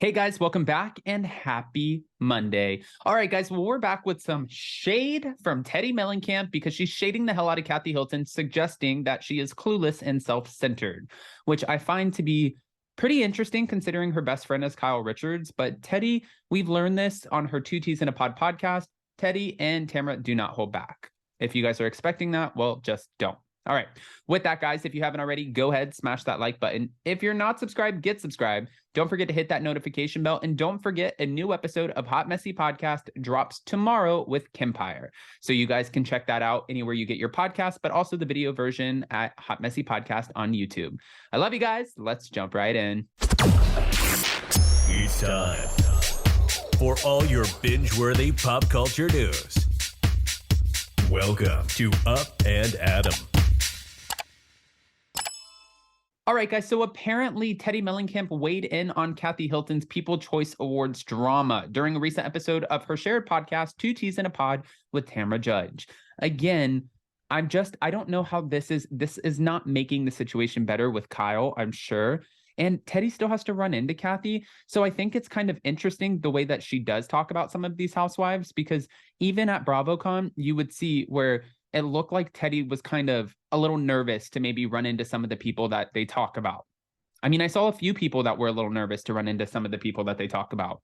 Hey guys, welcome back and happy Monday. All right, guys, well, we're back with some shade from Teddi Mellencamp because she's shading the hell out of Kathy Hilton, suggesting that she is clueless and self-centered, which I find to be pretty interesting considering her best friend is Kyle Richards. But Teddi, we've learned this on her Two Ts in a Pod podcast. Teddi and Tamara do not hold back. If you guys are expecting that, well, just don't. All right. With that, guys, if you haven't already, go ahead, smash that like button. If you're not subscribed, get subscribed. Don't forget to hit that notification bell. And don't forget, a new episode of Hot Messy Podcast drops tomorrow with Kimpire. So you guys can check that out anywhere you get your podcast, but also the video version at Hot Messy Podcast on YouTube. I love you guys. Let's jump right in. It's time for all your binge-worthy pop culture news. Welcome to Up and Adam. All right, guys, so apparently Teddi Mellencamp weighed in on Kathy Hilton's People Choice Awards drama during a recent episode of her shared podcast, Two Ts in a Pod with Tamra Judge. Again, I don't know how this is not making the situation better with Kyle, I'm sure. And Teddi still has to run into Kathy. So I think it's kind of interesting the way that she does talk about some of these housewives, because even at BravoCon, you would see where it looked like Teddi was kind of a little nervous to maybe run into some of the people that they talk about. I mean, I saw a few people that were a little nervous to run into some of the people that they talk about.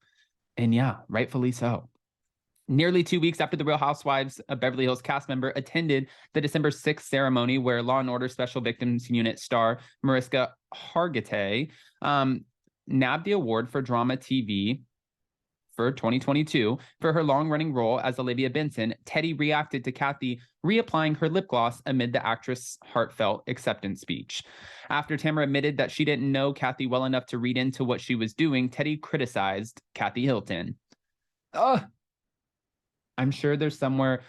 And yeah, rightfully so. Nearly 2 weeks after the Real Housewives of Beverly Hills cast member attended the December 6th ceremony where Law & Order Special Victims Unit star Mariska Hargitay nabbed the award for drama TV for 2022 for her long-running role as Olivia Benson, Teddi reacted to Kathy reapplying her lip gloss amid the actress' heartfelt acceptance speech. After Tamara admitted that she didn't know Kathy well enough to read into what she was doing, Teddi criticized Kathy Hilton. I'm sure there's somewhere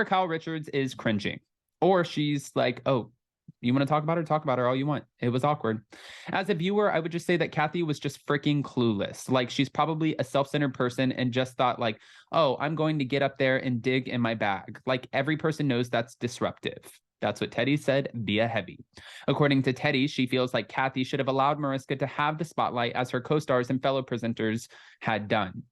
Kyle Richards is cringing. Or she's like, oh, you want to talk about her all you want. It was awkward. As a viewer, I would just say that Kathy was just freaking clueless. Like, she's probably a self-centered person and just thought like, oh, I'm going to get up there and dig in my bag. Like, every person knows that's disruptive. That's what Teddi said via Heavy. According to Teddi, she feels like Kathy should have allowed Mariska to have the spotlight as her co-stars and fellow presenters had done.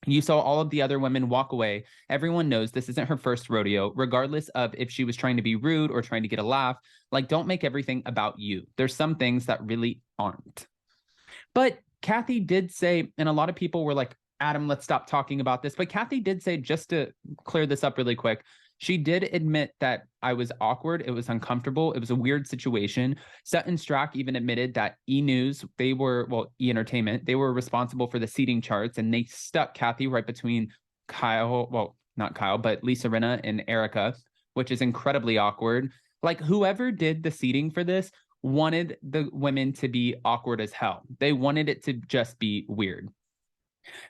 You saw all of the other women walk away. Everyone knows this isn't her first rodeo, regardless of if she was trying to be rude or trying to get a laugh. Like, don't make everything about you. There's some things that really aren't. But Kathy did say, and a lot of people were like, Adam, let's stop talking about this. But Kathy did say, just to clear this up really quick, she did admit that I was awkward. It was uncomfortable. It was a weird situation. Sutton Strack even admitted that E! News, E! Entertainment, they were responsible for the seating charts, and they stuck Kathy right between not Kyle, but Lisa Rinna and Erika, which is incredibly awkward. Like, whoever did the seating for this wanted the women to be awkward as hell. They wanted it to just be weird.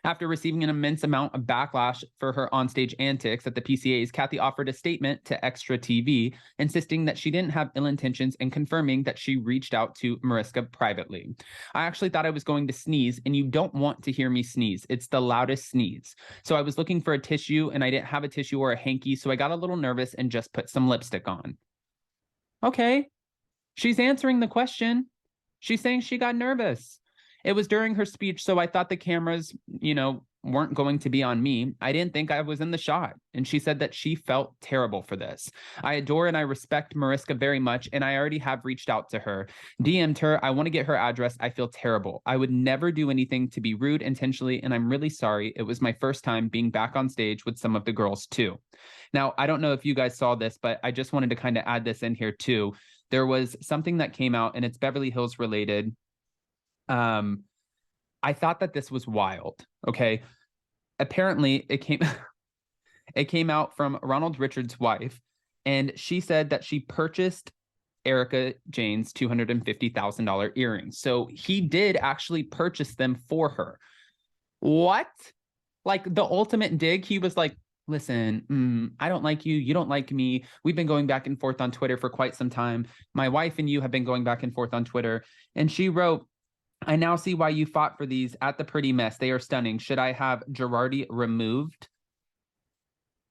After receiving an immense amount of backlash for her onstage antics at the PCAs, Kathy offered a statement to Extra TV, insisting that she didn't have ill intentions and confirming that she reached out to Mariska privately. I actually thought I was going to sneeze, and you don't want to hear me sneeze. It's the loudest sneeze. So I was looking for a tissue, and I didn't have a tissue or a hanky, so I got a little nervous and just put some lipstick on. Okay. She's answering the question. She's saying she got nervous. It was during her speech, so I thought the cameras, weren't going to be on me. I didn't think I was in the shot. And she said that she felt terrible for this. I adore and I respect Mariska very much, and I already have reached out to her. DM'd her. I want to get her address. I feel terrible. I would never do anything to be rude intentionally, and I'm really sorry. It was my first time being back on stage with some of the girls, too. Now, I don't know if you guys saw this, but I just wanted to kind of add this in here, too. There was something that came out, and it's Beverly Hills related. I thought that this was wild. Okay. Apparently it came out from Ronald Richards' wife, and she said that she purchased Erika Jayne's $250,000 earrings. So he did actually purchase them for her. What? Like, the ultimate dig. He was like, listen, I don't like you. You don't like me. We've been going back and forth on Twitter for quite some time. My wife and you have been going back and forth on Twitter. And she wrote, I now see why you fought for these at the pretty mess. They are stunning. Should I have Girardi removed?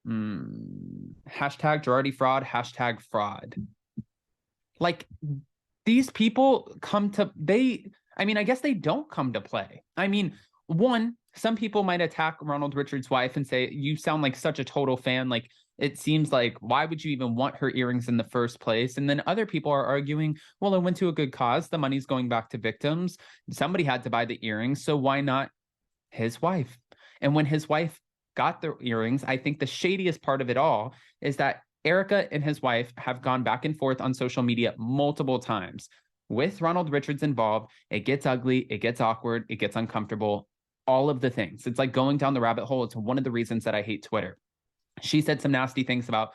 Hashtag Girardi fraud. Hashtag fraud. Like, these people I guess they don't come to play. I mean, one, some people might attack Ronald Richards' wife and say, you sound like such a total fan. Like, it seems like, why would you even want her earrings in the first place? And then other people are arguing, well, it went to a good cause. The money's going back to victims. Somebody had to buy the earrings. So why not his wife? And when his wife got the earrings, I think the shadiest part of it all is that Erika and his wife have gone back and forth on social media multiple times. With Ronald Richards involved, it gets ugly, it gets awkward, it gets uncomfortable, all of the things. It's like going down the rabbit hole. It's one of the reasons that I hate Twitter. She said some nasty things about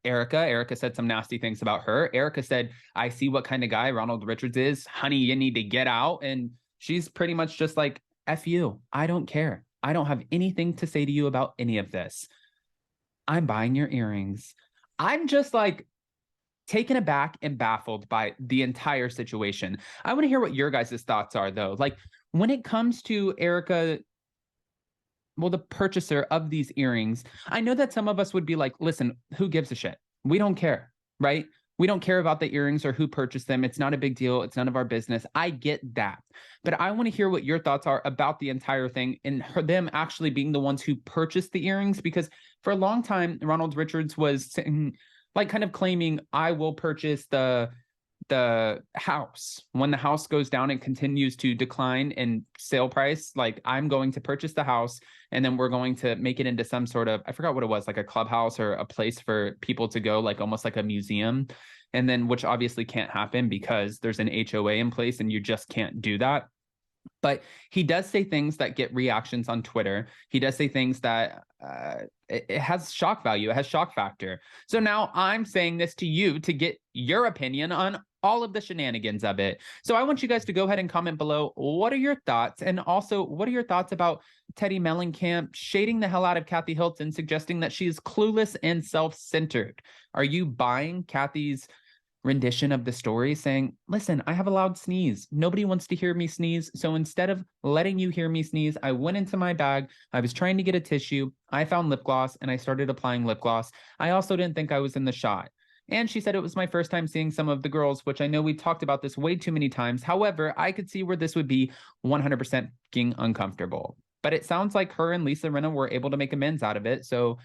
Erika. Erika said some nasty things about her. Erika said, I see what kind of guy Ronald Richards is. Honey, you need to get out. And she's pretty much just like, F you. I don't care. I don't have anything to say to you about any of this. I'm buying your earrings. I'm just like taken aback and baffled by the entire situation. I want to hear what your guys' thoughts are, though. Like, when it comes to Erika, well, the purchaser of these earrings, I know that some of us would be like, listen, who gives a shit? We don't care, right? We don't care about the earrings or who purchased them. It's not a big deal. It's none of our business. I get that. But I want to hear what your thoughts are about the entire thing and them actually being the ones who purchased the earrings. Because for a long time, Ronald Richards was like kind of claiming, I will purchase the house. When the house goes down and continues to decline in sale price, like, I'm going to purchase the house and then we're going to make it into some sort of, I forgot what it was, like a clubhouse or a place for people to go, like almost like a museum. And then, which obviously can't happen because there's an HOA in place and you just can't do that. But he does say things that get reactions on Twitter. He does say things that it has shock value. It has shock factor. So now I'm saying this to you to get your opinion on all of the shenanigans of it. So I want you guys to go ahead and comment below. What are your thoughts? And also, what are your thoughts about Teddi Mellencamp shading the hell out of Kathy Hilton, suggesting that she is clueless and self-centered? Are you buying Kathy's rendition of the story, saying, listen, I have a loud sneeze. Nobody wants to hear me sneeze. So instead of letting you hear me sneeze, I went into my bag. I was trying to get a tissue. I found lip gloss and I started applying lip gloss. I also didn't think I was in the shot. And she said it was my first time seeing some of the girls, which I know we talked about this way too many times. However, I could see where this would be 100% fucking uncomfortable. But it sounds like her and Lisa Rinna were able to make amends out of it. So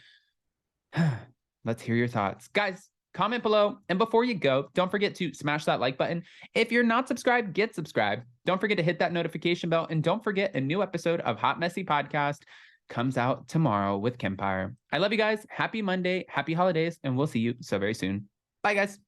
let's hear your thoughts. Guys, comment below. And before you go, don't forget to smash that like button. If you're not subscribed, get subscribed. Don't forget to hit that notification bell. And don't forget, a new episode of Hot Messy Podcast comes out tomorrow with Kempire. I love you guys. Happy Monday. Happy holidays. And we'll see you so very soon. Bye, guys.